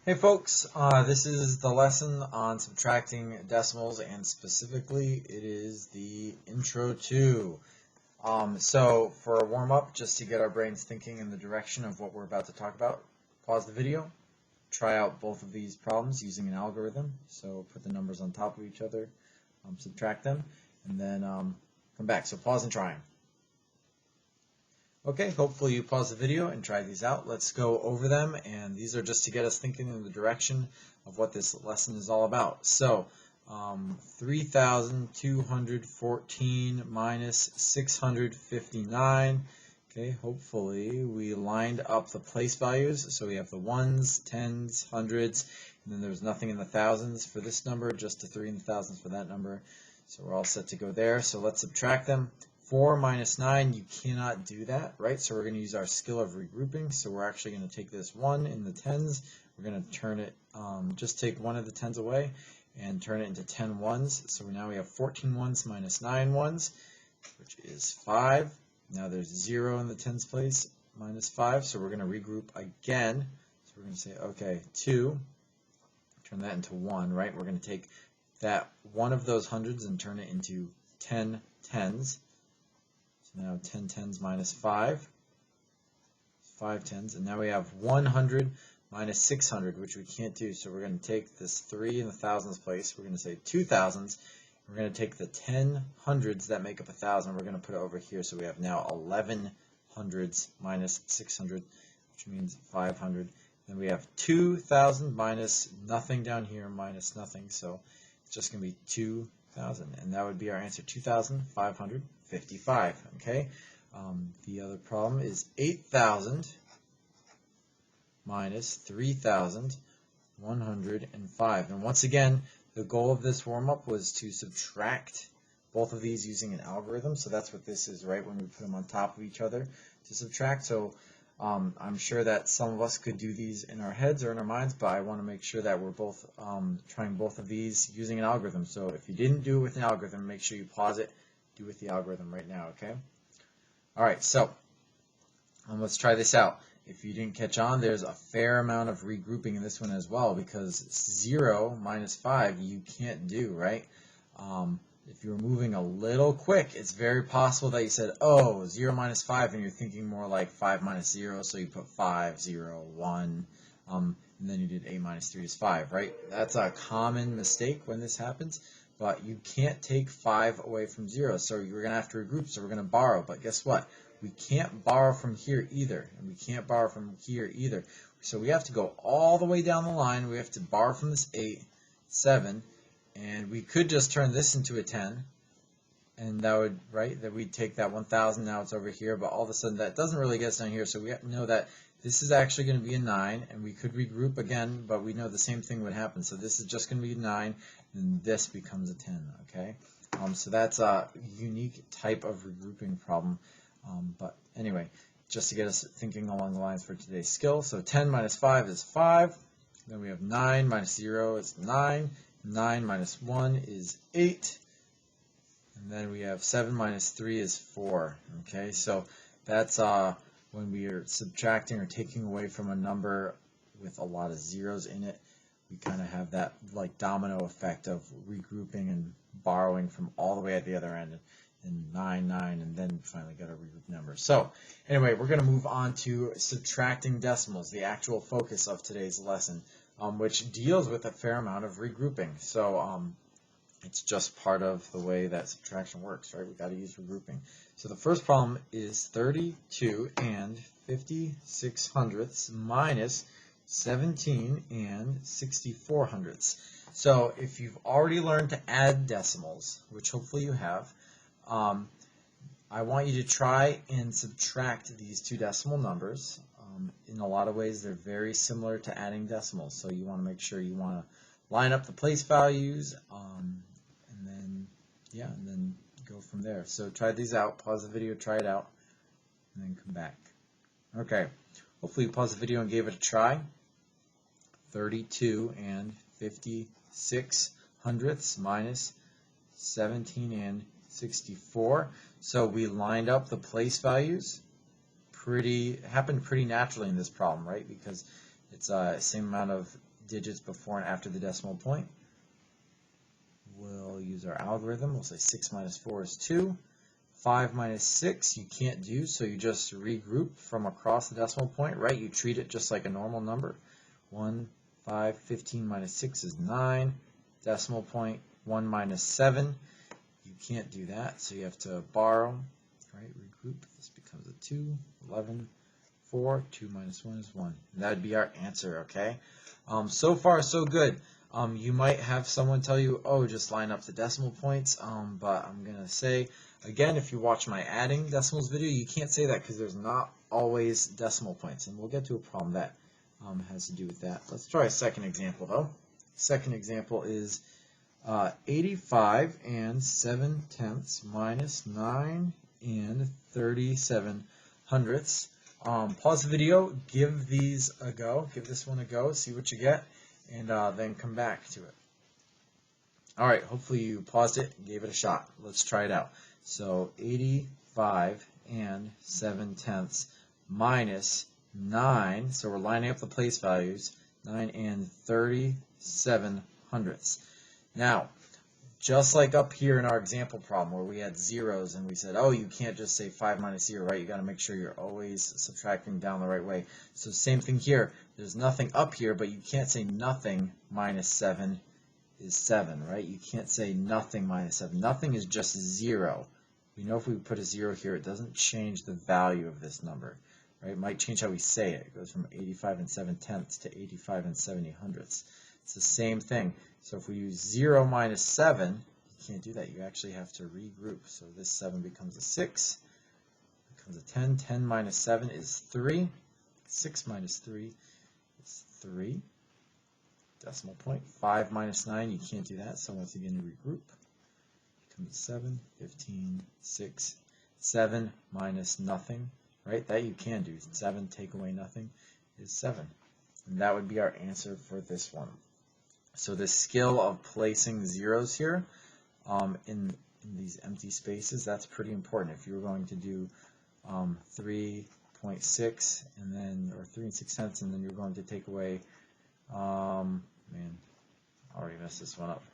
Hey folks, this is the lesson on subtracting decimals, and specifically it is the intro to. So for a warm-up, just to get our brains thinking in the direction of what we're about to talk about, pause the video, try out both of these problems using an algorithm. So put the numbers on top of each other, subtract them, and then come back. So pause and try them. Okay, hopefully you pause the video and try these out. Let's go over them, and these are just to get us thinking in the direction of what this lesson is all about. So, 3,214 minus 659. Okay, hopefully we lined up the place values. So we have the ones, tens, hundreds, and then there's nothing in the thousands for this number, just the 3 in the thousands for that number. So we're all set to go there. So let's subtract them. 4 minus 9, you cannot do that, right? So we're going to use our skill of regrouping. So we're actually going to take this 1 in the tens. We're going to turn it, just take one of the tens away and turn it into 10 ones. So now we have 14 ones minus 9 ones, which is 5. Now there's 0 in the tens place, minus 5. So we're going to regroup again. So we're going to say, okay, 2, turn that into 1, right? We're going to take that one of those hundreds and turn it into 10 tens. Now 10 tens minus 5, 5 tens, and now we have 100 minus 600, which we can't do, so we're going to take this 3 in the thousands place, we're going to say 2 thousands, we're going to take the 10 hundreds that make up 1,000, we're going to put it over here, so we have now 11 hundreds minus 600, which means 500. Then we have 2,000 minus nothing down here, minus nothing, so it's just going to be 2,000, and that would be our answer, 2,555. Okay. The other problem is 8,000 minus 3,105. And once again, the goal of this warm-up was to subtract both of these using an algorithm. So that's what this is, right? When we put them on top of each other to subtract. So I'm sure that some of us could do these in our heads or in our minds, but I want to make sure that we're both trying both of these using an algorithm. So if you didn't do it with an algorithm, make sure you pause it, do with the algorithm right now, okay? All right, so let's try this out. If you didn't catch on, there's a fair amount of regrouping in this one as well, because 0 minus 5 you can't do, right? If you're moving a little quick, it's very possible that you said, oh, 0 minus 5, and you're thinking more like 5 minus 0, so you put 5, 0, 1, and then you did 8 minus 3 is 5, right? That's a common mistake when this happens, but you can't take 5 away from 0, so you're going to have to regroup, so we're going to borrow, but guess what? We can't borrow from here either, and we can't borrow from here either, so we have to go all the way down the line. We have to borrow from this 8, 7, and we could just turn this into a 10, and that would, right, that we'd take that 1,000, now it's over here, but all of a sudden that doesn't really get us down here, so we know that this is actually going to be a 9, and we could regroup again, but we know the same thing would happen, so this is just going to be a 9, and this becomes a 10, okay? So that's a unique type of regrouping problem, but anyway, just to get us thinking along the lines for today's skill, so 10 minus 5 is 5, then we have 9 minus 0 is 9, 9 minus 1 is 8, and then we have 7 minus 3 is 4. Okay, so that's when we are subtracting or taking away from a number with a lot of zeros in it, we kind of have that like domino effect of regrouping and borrowing from all the way at the other end, and 9, 9, and then finally got a regroup number. So anyway, we're going to move on to subtracting decimals, the actual focus of today's lesson, which deals with a fair amount of regrouping. So it's just part of the way that subtraction works, right? We've got to use regrouping. So the first problem is 32 and 56 hundredths minus 17 and 64 hundredths. So if you've already learned to add decimals, which hopefully you have, I want you to try and subtract these two decimal numbers. In a lot of ways, they're very similar to adding decimals, so you want to make sure you want to line up the place values, and then go from there. So try these out, pause the video, try it out, and then come back. Okay, hopefully you paused the video and gave it a try. 32 and 56 hundredths minus 17 and 64. So we lined up the place values. Happened pretty naturally in this problem, right? Because it's the same amount of digits before and after the decimal point. We'll use our algorithm. We'll say 6 minus 4 is 2. 5 minus 6 you can't do, so you just regroup from across the decimal point, right? You treat it just like a normal number. 1, 5, 15 minus 6 is 9. Decimal point, 1 minus 7. You can't do that, so you have to borrow, right? Regroup. This becomes a 2. 11, 4. 2 minus 1 is 1. And that would be our answer, okay? So far, so good. You might have someone tell you, oh, just line up the decimal points, but I'm going to say, again, if you watch my adding decimals video, you can't say that because there's not always decimal points, and we'll get to a problem that has to do with that. Let's try a second example, though. Second example is 85 and 7/10 minus 9 and 37 hundredths. Pause the video, give these a go, give this one a go, see what you get, and then come back to it. Alright, hopefully you paused it and gave it a shot. Let's try it out. So 85 and 7/10 minus 9, so we're lining up the place values, 9 and 37 hundredths. Now, just like up here in our example problem where we had zeros and we said, oh, you can't just say 5 minus 0, right? You got to make sure you're always subtracting down the right way. So same thing here. There's nothing up here, but you can't say nothing minus 7 is 7, right? You can't say nothing minus 7. Nothing is just 0. We know if we put a 0 here, it doesn't change the value of this number, right? It might change how we say it. It goes from 85 and 7/10 to 85 and 70 hundredths. It's the same thing. So if we use 0 minus 7, you can't do that. You actually have to regroup. So this 7 becomes a 6, becomes a 10. 10 minus 7 is 3. 6 minus 3 is 3. Decimal point. 5 minus 9, you can't do that. So once again, you regroup. Becomes 7, 15, 6, 7 minus nothing, right? That you can do. 7 take away nothing is 7. And that would be our answer for this one. So the skill of placing zeros here in these empty spaces, that's pretty important. If you were going to do 3.6 and then, or 3 6/10, and then you're going to take away, man, I already messed this one up.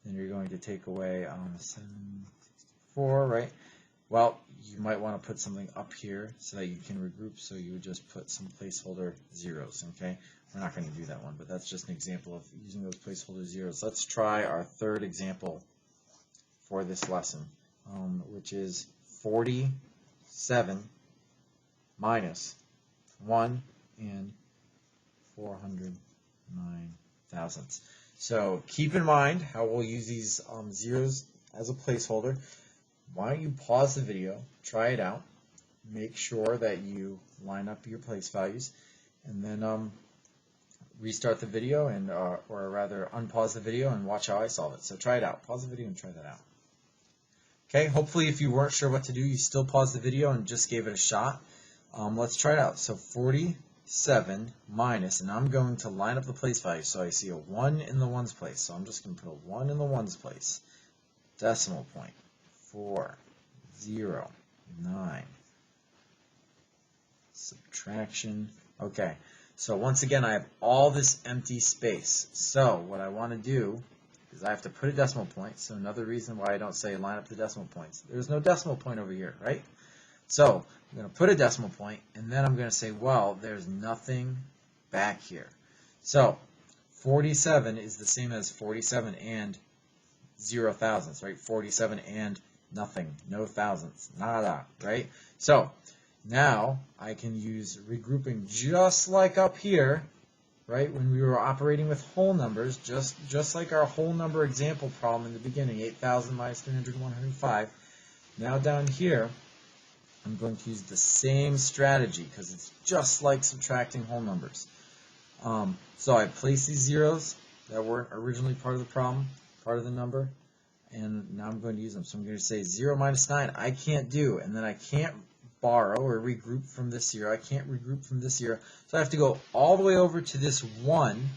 Then you're going to take away 764, right? Well, you might want to put something up here so that you can regroup, so you would just put some placeholder zeros, okay? We're not going to do that one, but that's just an example of using those placeholder zeros. Let's try our third example for this lesson, which is 47 minus 1 and 409 thousandths. So keep in mind how we'll use these zeros as a placeholder. Why don't you pause the video, try it out, make sure that you line up your place values, and then restart the video and or rather unpause the video and watch how I solve it. So try it out. Pause the video and try that out. Okay, hopefully if you weren't sure what to do, you still paused the video and just gave it a shot. Let's try it out. So 47 minus, and I'm going to line up the place values. So I see a 1 in the ones place. So I'm just going to put a 1 in the ones place. Decimal point. 4, 0, 9. Subtraction. Okay, so once again, I have all this empty space. So what I want to do is I have to put a decimal point. So another reason why I don't say line up the decimal points. There's no decimal point over here, right? So I'm going to put a decimal point, and then I'm going to say, well, there's nothing back here. So 47 is the same as 47 and 0 thousandths, right? 47 and nothing, no thousandths, nada, right? So now I can use regrouping just like up here, right? When we were operating with whole numbers, just like our whole number example problem in the beginning, 8,000 minus 300, 105. Now down here, I'm going to use the same strategy because it's just like subtracting whole numbers. So I place these zeros that weren't originally part of the problem, part of the number, and now I'm going to use them. So I'm going to say 0 minus 9, I can't do, and then I can't borrow or regroup from this 0. I can't regroup from this 0. So I have to go all the way over to this 1,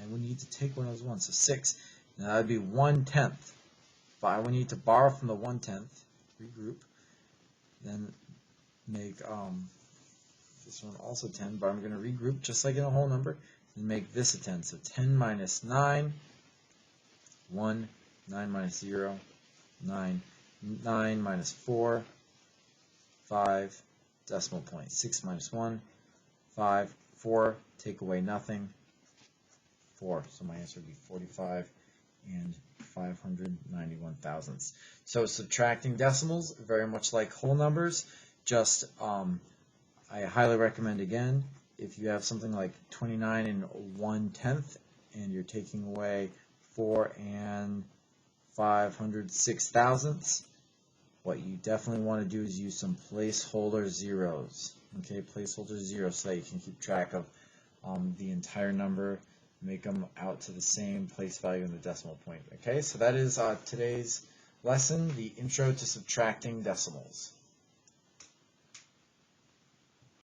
and we need to take one of those 1s, so 6. Now that would be 1/10. But I would need to borrow from the 1/10, regroup, then make this one also 10, but I'm going to regroup just like in a whole number and make this a 10. So 10 minus 9, 1, 9 minus 0, 9, 9 minus 4, 5, decimal point. 6 minus 1, 5, 4, take away nothing, 4. So my answer would be 45 and 591 thousandths. So subtracting decimals, very much like whole numbers, just I highly recommend, again, if you have something like 29 and 1/10 and you're taking away 4 and 506 thousandths, what you definitely want to do is use some placeholder zeros. Okay, placeholder zeros, so that you can keep track of the entire number, make them out to the same place value in the decimal point. Okay, so that is today's lesson, the intro to subtracting decimals.